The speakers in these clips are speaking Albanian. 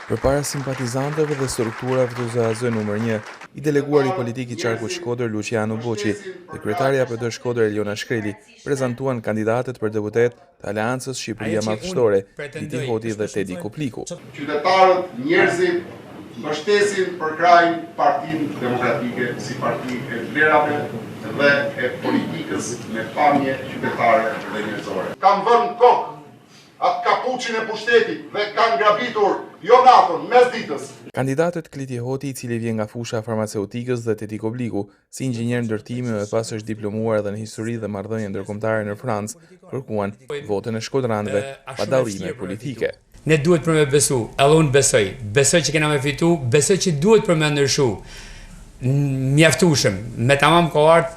Përpara simpatizantëve dhe strukturave të ZAZ numër 1, i deleguari politik i Qarkut Shkodër Luciano Boqi dhe kryetaria PD Shkodër Eliona Shkreli prezantuan kandidatët për deputet të Aleancës Shqipëria Madhështore, Liti Hoti dhe Tedi Kupliku. Qytetarët, njerëzit mbështesin për krajnë Partinë Demokratike si parti e vlerave dhe e politikës me pamje qytetare dhe njerëzore. Kam vënë kokë atë kapuçin e pushtetit dhe kanë grabitur jo natën, mes ditës. Kandidatët Liti Hoti, i cili vjen nga fusha farmaceutikës, dhe Tedi Kupliku, si inxhinier ndërtimi me pas është diplomuar edhe në histori dhe marrëdhënie ndërkombëtare në Francë, kërkuan votën e shkodranëve pa dallime politike. Ne duhet për me besu, edhe unë besoj që kena me fitu, besoj që duhet për me ndërshu, mjaftushëm, me tamam kohart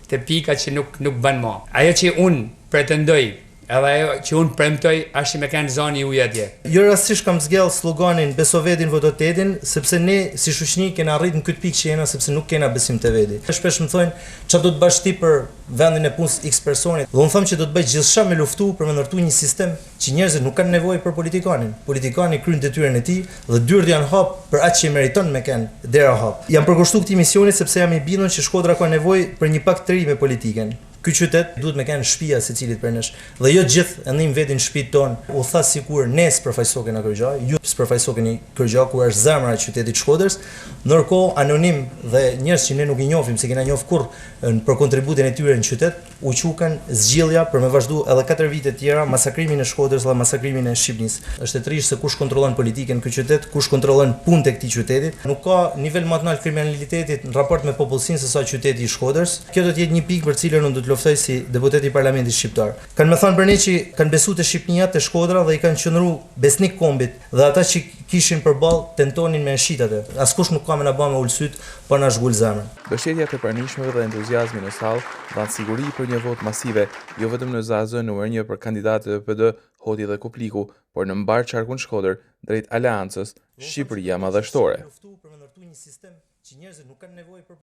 të pika që nuk bën ma. Ajo që unë pretendoj, edhe ajo që unë premtoj, është që me kanë zoni ujë atje. Jo rastisht kam zgjell sloganin beso vedin voto Tedin, sepse ne si shoqëni kena arrit në këtë pikë që jena, sepse nuk kena besim te vedi. Shpesh më thonë çfarë do të bash ti për vendin e punës X personit. Dhe unë them që do të bëj gjithçka me luftu për me ndërtuar një sistem që njerëzit nuk kanë nevojë për politikanin. Politikani kryen detyrën e tij dhe dyert janë hap për atë që meriton me kanë dera hap. Jam përkushtuar këtij misioni sepse jam i bindur që Shkodra ka nevojë për një pak të ri me politikën. Ky qytet duhet me kanë shtëpia secilit për nesh. Dhe jo gjithë e ndim vetin shtëpitë tonë. U tha sikur ne s'përfaqësohen nga Kërgja, ju s'përfaqësoheni Kërgja ku është zemra e qytetit Shkodrës. Ndërkohë anonim dhe njerëz që ne nuk i njohim, se kena njoh kurr për kontributin e tyre në qytet, u quken zgjidhja për me vazhdu edhe 4 vite të tjera masakrimin e Shkodrës dhe masakrimin e Shqipërisë. Është e trisht se kush kontrollon politikën në këtë qytet, kush kontrollon punët e këtij qyteti. Nuk ka nivel më të lartë kriminalitetit në raport me popullsinë se sa qyteti i Shkodrës. Kjo do të jetë një pikë për cilën unë do të luftoj si deputet i Parlamentit Shqiptar. Kanë më thënë për ne që kanë besuar te Shqipnia, te Shkodra dhe i kanë qëndruar besnik kombit dhe ata që kishin përballë tentonin me shitate. Askush nuk ka më na bë me ulsyt pa na zhgul zemrën. Mbështetja e pranishmëve dhe entuziazmi në sallë dhanë siguri për një votë masive, jo vetëm në ZAZ numër 1 për kandidatët e PD Hoti dhe Kupliku, por në mbar Qarkun Shkodër drejt Aleancës Shqipëria Madhështore.